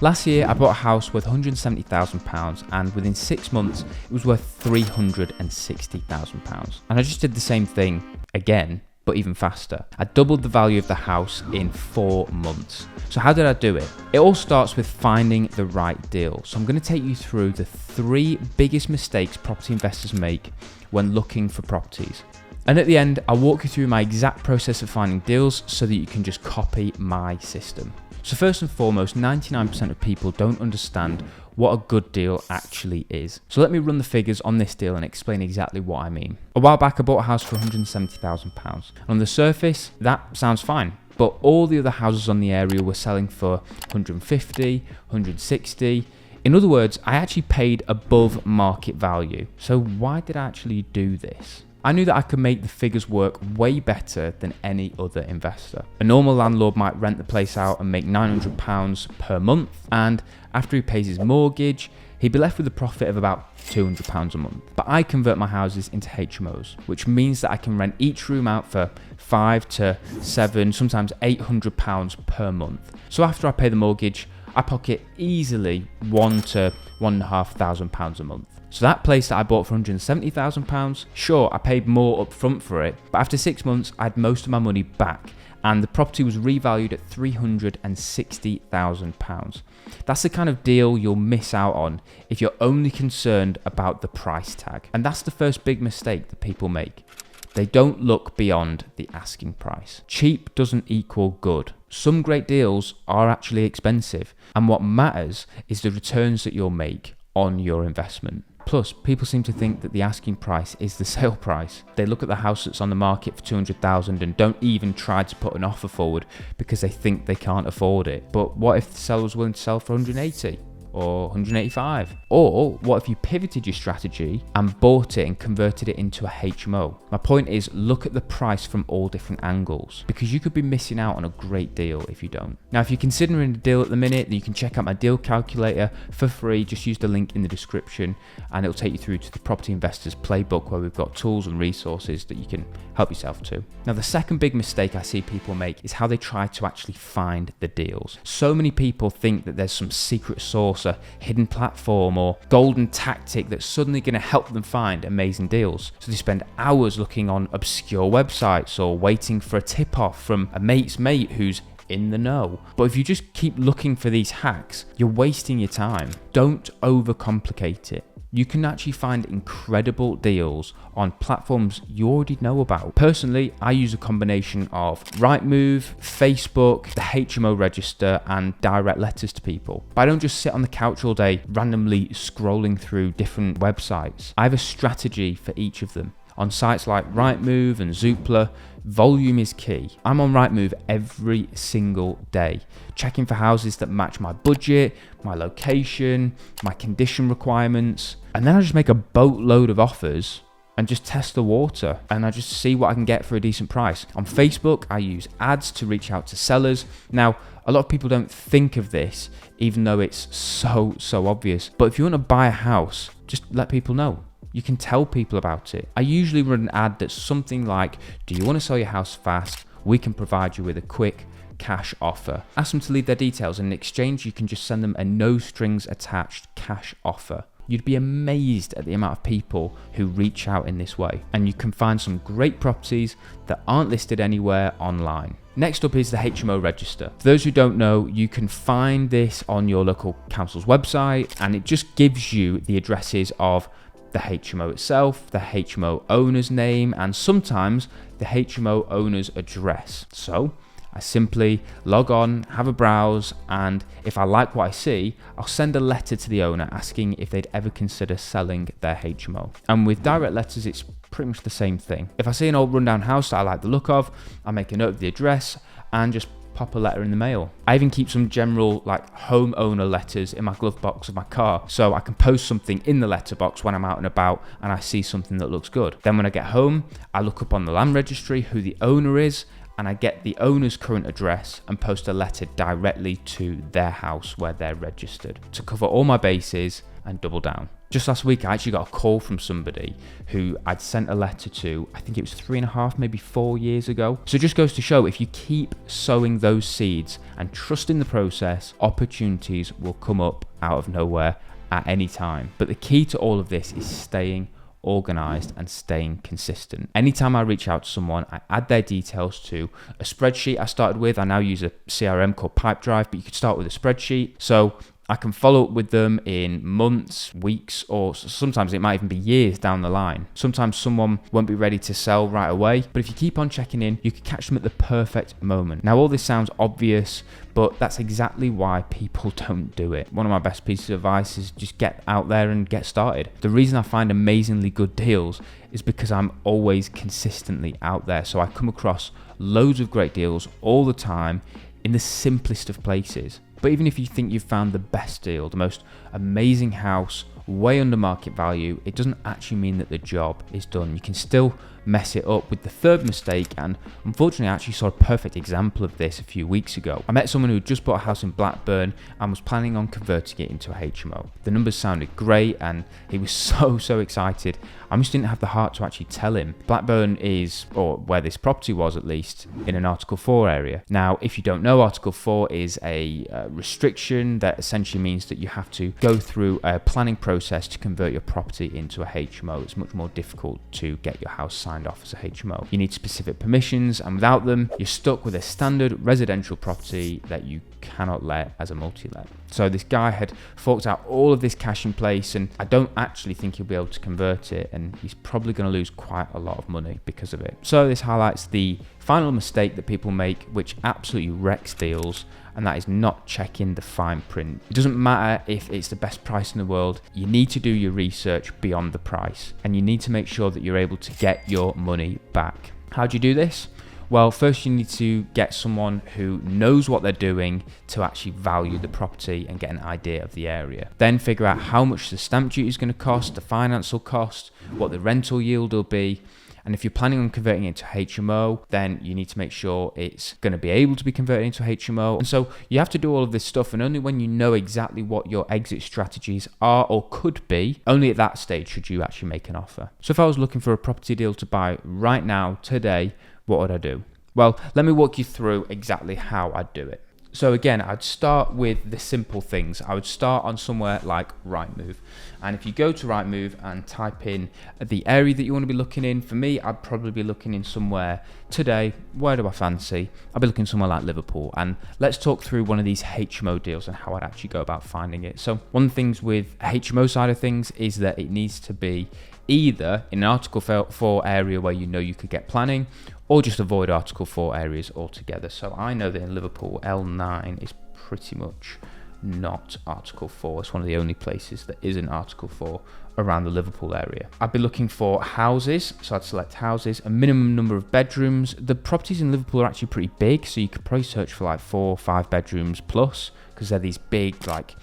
Last year, I bought a house worth £170,000 and within 6 months, it was worth £360,000. And I just did the same thing again, but even faster. I doubled the value of the house in 4 months. So how did I do it? It all starts with finding the right deal. So I'm going to take you through the 3 biggest mistakes property investors make when looking for properties. And at the end, I'll walk you through my exact process of finding deals so that you can just copy my system. So first and foremost, 99% of people don't understand what a good deal actually is. So let me run the figures on this deal and explain exactly what I mean. A while back, I bought a house for £170,000. On the surface, that sounds fine. But all the other houses on the area were selling for 150, 160. In other words, I actually paid above market value. So why did I actually do this? I knew that I could make the figures work way better than any other investor. A normal landlord might rent the place out and make £900 per month, and after he pays his mortgage, he'd be left with a profit of about £200 a month. But I convert my houses into HMOs, which means that I can rent each room out for £5 to £7, sometimes £800 per month. So after I pay the mortgage, I pocket easily £1,000 to £1,500 a month. So that place that I bought for £170,000, sure, I paid more up front for it, but after 6 months, I had most of my money back and the property was revalued at £360,000. That's the kind of deal you'll miss out on if you're only concerned about the price tag. And that's the first big mistake that people make. They don't look beyond the asking price. Cheap doesn't equal good. Some great deals are actually expensive, and what matters is the returns that you'll make on your investment. Plus, people seem to think that the asking price is the sale price. They look at the house that's on the market for $200,000 and don't even try to put an offer forward because they think they can't afford it. But what if the seller was willing to sell for 180? Or 185? Or what if you pivoted your strategy and bought it and converted it into a HMO? My point is, look at the price from all different angles, because you could be missing out on a great deal if you don't. Now, if you're considering a deal at the minute, then you can check out my deal calculator for free. Just use the link in the description and it'll take you through to the Property Investors Playbook, where we've got tools and resources that you can help yourself to. Now, the second big mistake I see people make is how they try to actually find the deals. So many people think that there's some secret sauce, a hidden platform or golden tactic that's suddenly going to help them find amazing deals. So they spend hours looking on obscure websites or waiting for a tip off from a mate's mate who's in the know. But if you just keep looking for these hacks, you're wasting your time. Don't overcomplicate it. You can actually find incredible deals on platforms you already know about. Personally, I use a combination of Rightmove, Facebook, the HMO register, and direct letters to people. But I don't just sit on the couch all day randomly scrolling through different websites. I have a strategy for each of them. On sites like Rightmove and Zoopla, volume is key. I'm on Rightmove every single day, checking for houses that match my budget, my location, my condition requirements, and then I just make a boatload of offers and just test the water, and I just see what I can get for a decent price. On Facebook, I use ads to reach out to sellers. Now, a lot of people don't think of this, even though it's so obvious. But if you want to buy a house, just let people know. You can tell people about it. I usually run an ad that's something like, do you want to sell your house fast? We can provide you with a quick cash offer. Ask them to leave their details, and in exchange, you can just send them a no strings attached cash offer. You'd be amazed at the amount of people who reach out in this way, and you can find some great properties that aren't listed anywhere online. Next up is the HMO register. For those who don't know, you can find this on your local council's website, and it just gives you the addresses of the HMO itself, the HMO owner's name, and sometimes the HMO owner's address. So I simply log on, have a browse, and if I like what I see, I'll send a letter to the owner asking if they'd ever consider selling their HMO. And with direct letters, it's pretty much the same thing. If I see an old rundown house that I like the look of, I make a note of the address and just pop a letter in the mail. I even keep some general homeowner letters in my glove box of my car, so I can post something in the letterbox when I'm out and about and I see something that looks good. Then when I get home, I look up on the land registry who the owner is, and I get the owner's current address and post a letter directly to their house where they're registered to cover all my bases and double down. Just last week, I actually got a call from somebody who I'd sent a letter to, I think it was 3.5, maybe 4 years ago. So it just goes to show, if you keep sowing those seeds and trust in the process, opportunities will come up out of nowhere at any time. But the key to all of this is staying organized and staying consistent. Anytime I reach out to someone, I add their details to a spreadsheet I started with. I now use a CRM called Pipedrive, but you could start with a spreadsheet. So I can follow up with them in months, weeks, or sometimes it might even be years down the line. Sometimes someone won't be ready to sell right away, but if you keep on checking in, you can catch them at the perfect moment. Now, all this sounds obvious, but that's exactly why people don't do it. One of my best pieces of advice is just get out there and get started. The reason I find amazingly good deals is because I'm always consistently out there. So I come across loads of great deals all the time in the simplest of places. But even if you think you've found the best deal, the most amazing house, way under market value, it doesn't actually mean that the job is done. You can still mess it up with the third mistake, and unfortunately I actually saw a perfect example of this a few weeks ago. I met someone who had just bought a house in Blackburn and was planning on converting it into a HMO. The numbers sounded great and he was so excited. I just didn't have the heart to actually tell him. Blackburn is, or where this property was at least, in an Article 4 area. Now, if you don't know, Article 4 is a restriction that essentially means that you have to go through a planning process to convert your property into a HMO. It's much more difficult to get your house signed off as a HMO. You need specific permissions, and without them, you're stuck with a standard residential property that you cannot let as a multi-let. So this guy had forked out all of this cash in place, and I don't actually think he'll be able to convert it, and he's probably going to lose quite a lot of money because of it. So this highlights the final mistake that people make, which absolutely wrecks deals, and that is not checking the fine print. It doesn't matter if it's the best price in the world, you need to do your research beyond the price, and you need to make sure that you're able to get your money back. How do you do this? Well, first you need to get someone who knows what they're doing to actually value the property and get an idea of the area. Then figure out how much the stamp duty is going to cost, the finance will cost, what the rental yield will be. And if you're planning on converting it into HMO, then you need to make sure it's going to be able to be converted into HMO. And so you have to do all of this stuff, and only when you know exactly what your exit strategies are or could be, only at that stage should you actually make an offer. So if I was looking for a property deal to buy right now, today, what would I do? Well, let me walk you through exactly how I'd do it. So again, I'd start with the simple things. I would start on somewhere like Rightmove. And if you go to Rightmove and type in the area that you want to be looking in, for me, I'd probably be looking in somewhere today. Where do I fancy? I'd be looking somewhere like Liverpool. And let's talk through one of these HMO deals and how I'd actually go about finding it. So one of the things with HMO side of things is that it needs to be either in an Article 4 area where you know you could get planning, or just avoid Article 4 areas altogether. So I know that in Liverpool, L9 is pretty much not Article 4. It's one of the only places that isn't Article 4 around the Liverpool area. I'd be looking for houses, so I'd select houses, a minimum number of bedrooms. The properties in Liverpool are actually pretty big, so you could probably search for like 4 or 5 bedrooms plus, because they're these big like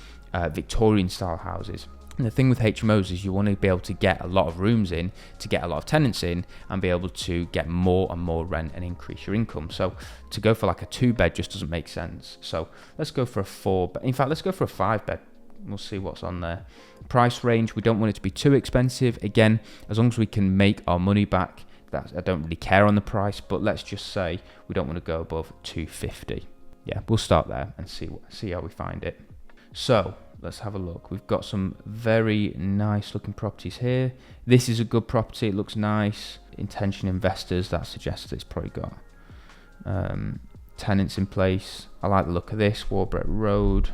Victorian style houses. And the thing with HMOs is you want to be able to get a lot of rooms in, to get a lot of tenants in, and be able to get more and more rent and increase your income. So to go for like a 2-bed just doesn't make sense. So let's go for a 4-bed. In fact, let's go for a 5-bed. We'll see what's on there. Price range, we don't want it to be too expensive. Again, as long as we can make our money back, I don't really care on the price, but let's just say we don't want to go above 250. Yeah, we'll start there and see how we find it. So let's have a look. We've got some very nice looking properties here. This is a good property. It looks nice. Intention investors, that suggests that it's probably got tenants in place. I like the look of this. Warbrett Road.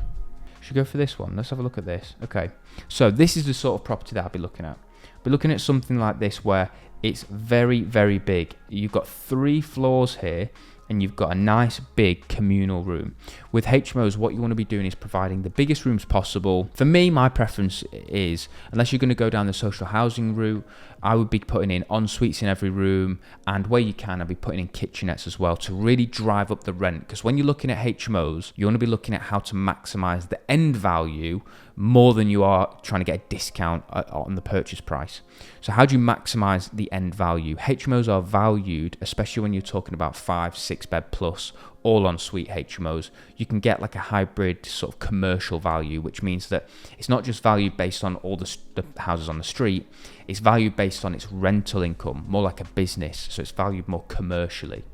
Should we go for this one? Let's have a look at this. Okay. So this is the sort of property that I'll be looking at. I'll be looking at something like this where it's very, very big. You've got 3 floors here, and you've got a nice big communal room. With HMOs, what you want to be doing is providing the biggest rooms possible. For me, my preference is, unless you're going to go down the social housing route, I would be putting in en-suites in every room, and where you can, I'd be putting in kitchenettes as well to really drive up the rent. Because when you're looking at HMOs, you want to be looking at how to maximize the end value more than you are trying to get a discount on the purchase price. So how do you maximize the end value? HMOs are valued, especially when you're talking about 5, 6, 6-bed plus, all ensuite HMOs, you can get like a hybrid sort of commercial value, which means that it's not just valued based on all the houses on the street, it's valued based on its rental income, more like a business, so it's valued more commercially.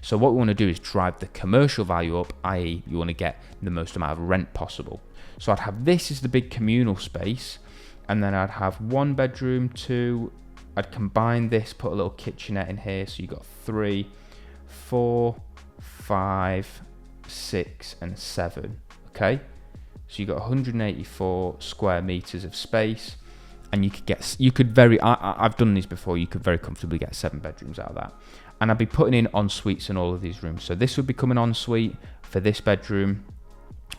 So what we want to do is drive the commercial value up, i.e. you want to get the most amount of rent possible. So I'd have this as the big communal space, and then I'd have 1 bedroom, 2, I'd combine this, put a little kitchenette in here, so you've got 3, 4, 5, 6 and 7, okay? So you've got 184 square meters of space, and I've done these before, you could very comfortably get 7 bedrooms out of that. And I'd be putting in en suites in all of these rooms. So this would become an ensuite for this bedroom.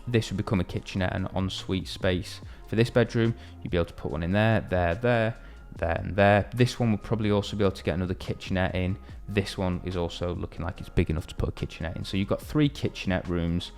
This would become a kitchenette and ensuite space for this bedroom. You'd be able to put one in there, there, and there. This one would probably also be able to get another kitchenette in. This one is also looking like it's big enough to put a kitchenette in. So you've got 3 kitchenette rooms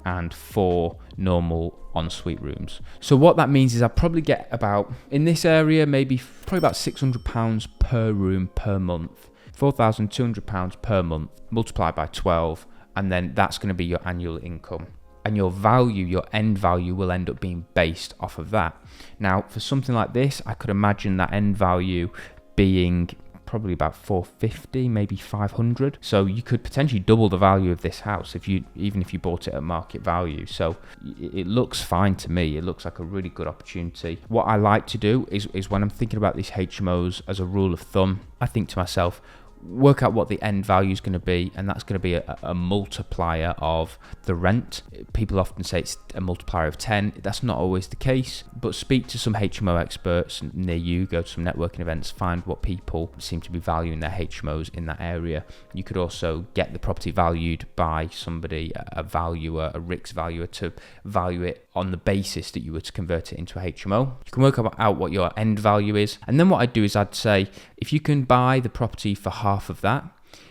and 4 normal ensuite rooms. So what that means is I probably get about, in this area, probably about £600 per room per month. £4,200 per month multiplied by 12, and then that's going to be your annual income. And your value, your end value, will end up being based off of that. Now, for something like this, I could imagine that end value being probably about 450, maybe 500. So you could potentially double the value of this house even if you bought it at market value. So it looks fine to me. It looks like a really good opportunity. What I like to do is when I'm thinking about these HMOs, as a rule of thumb, I think to myself, work out what the end value is going to be, and that's going to be a multiplier of the rent. People often say it's a multiplier of 10. That's not always the case, but speak to some HMO experts near you, go to some networking events, find what people seem to be valuing their HMOs in that area. You could also get the property valued by somebody, a valuer, a RICS valuer, to value it on the basis that you were to convert it into a HMO. You can work out what your end value is, and then what I'd do is I'd say, if you can buy the property for half of that,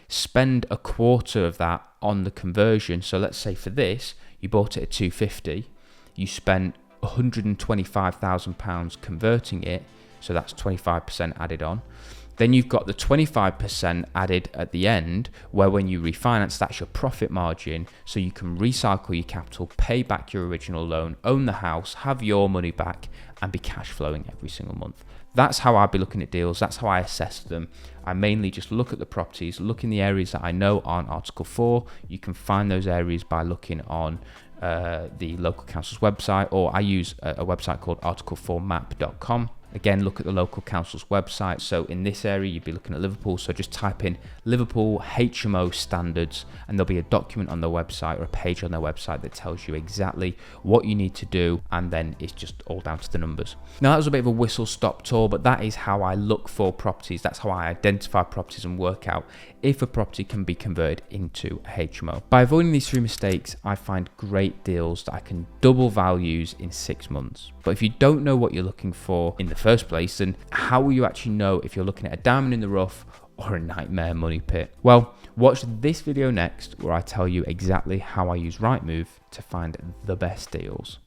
spend a quarter of that on the conversion. So let's say for this, you bought it at 250, you spent £125,000 converting it, so that's 25% added on. Then you've got the 25% added at the end, where when you refinance, that's your profit margin, so you can recycle your capital, pay back your original loan, own the house, have your money back, and be cash flowing every single month. That's how I'd be looking at deals. That's how I assess them. I mainly just look at the properties, look in the areas that I know aren't Article 4. You can find those areas by looking on the local council's website, or I use a website called article4map.com. Again, look at the local council's website. So in this area, you'd be looking at Liverpool. So just type in Liverpool HMO standards, and there'll be a document on their website or a page on their website that tells you exactly what you need to do. And then it's just all down to the numbers. Now, that was a bit of a whistle-stop tour, but that is how I look for properties. That's how I identify properties and work out if a property can be converted into a HMO. By avoiding these 3 mistakes, I find great deals that I can double values in 6 months. But if you don't know what you're looking for in the first place, then how will you actually know if you're looking at a diamond in the rough or a nightmare money pit? Well, watch this video next, where I tell you exactly how I use Rightmove to find the best deals.